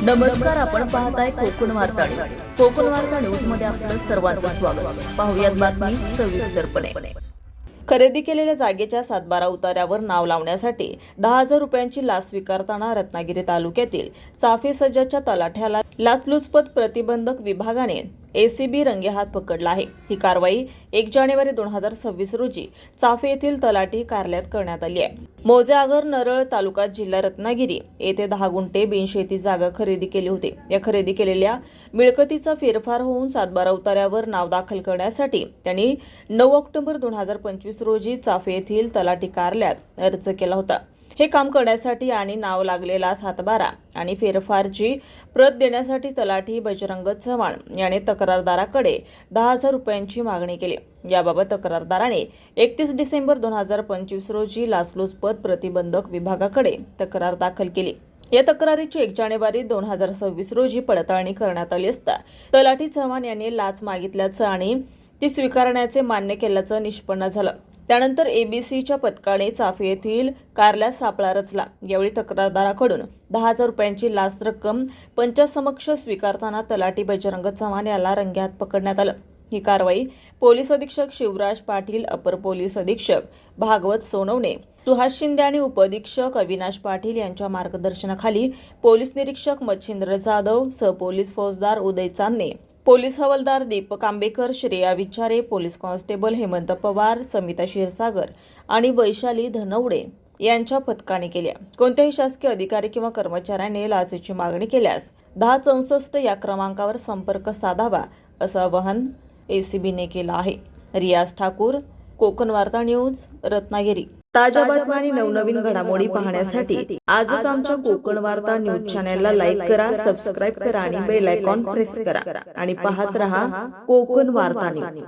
नमस्कार, आपण पाहताय कोकण वार्ता न्यूज. कोकण वार्ता न्यूज मध्ये आपलं सर्वांचं स्वागत. पाहुयात बातमी सविस्तरपणे. खरेदी केलेल्या जागेच्या 7-12 उतार्यावर नाव लावण्यासाठी 10,000 रुपयांची लाच स्वीकारताना रत्नागिरी तालुक्यातील चाफे सज्जाच्या तलाठ्याला लाचलुचपत प्रतिबंधक विभागाने एसीबी रंगेहात पकडला आहे. ही कारवाई 1 जानेवारी 2026 रोजी चाफे येथील तलाठी कार्यालयात करण्यात आली आहे. मौजे आगर नरळ तालुका जिल्हा रत्नागिरी येथे 10 गुंठे बिनशेती जागा खरेदी केली होती. या खरेदी केलेल्या मिळकतीचा फेरफार होऊन 7-12 उतार्यावर नाव दाखल करण्यासाठी त्यांनी 9 ऑक्टोबर 2025 रोजी चाफे येथील तलाठी कार्यालयात अर्ज केला होता. हे काम करण्यासाठी आणि नाव लागलेला 7-12 आणि फेरफारची प्रत देण्यासाठी तलाठी बजरंग चव्हाण याने तक्रारदाराकडे 10,000 रुपयांची मागणी केली. याबाबत तक्रारदाराने 31 डिसेंबर 2025 रोजी लाचलुचपत प्रतिबंधक विभागाकडे तक्रार दाखल केली. या तक्रारीची 1 जानेवारी 2026 रोजी पडताळणी करण्यात आली असता तलाठी चव्हाण यांनी लाच मागितल्याचं आणि ती स्वीकारण्याचे मान्य केल्याचं निष्पन्न झालं. त्यानंतर एबीसीच्या पथकाने चाफे येथील कार्यालयात सापळा रचला. यावेळी तक्रारदाराकडून 10,000 रुपयांची लाच रक्कम पंचासमक्ष स्वीकारताना तलाठी बजरंग चव्हाण याला रंगेहात पकडण्यात आलं. ही कारवाई पोलीस अधीक्षक शिवराज पाटील, अपर पोलीस अधीक्षक भागवत सोनवणे, सुहास शिंदे आणि उपअधीक्षक अविनाश पाटील यांच्या मार्गदर्शनाखाली पोलीस निरीक्षक मच्छिंद्र जाधव, सहपोलीस फौजदार उदय चांदणे, पोलीस हवालदार दीपक आंबेकर, श्रेया विचारे, पोलीस कॉन्स्टेबल हेमंत पवार, समिता क्षीरसागर आणि वैशाली धनवडे यांच्या पथकाने केल्या. कोणत्याही शासकीय अधिकारी किंवा कर्मचाऱ्याने लाचेची मागणी केल्यास 1064 या क्रमांकावर संपर्क साधावा असं आवाहन एसीबीने केलं आहे. रियाज ठाकूर, कोकण वार्ता न्यूज, रत्नागिरी. ताज्या बातम्या आणि नवनवीन घडामोडी पाहण्यासाठी आजच आमच्या कोकण वार्ता न्यूज चॅनलला लाईक करा, सबस्क्राईब करा आणि बेल आयकॉन प्रेस करा आणि पाहत रहा कोकण वार्ता न्यूज.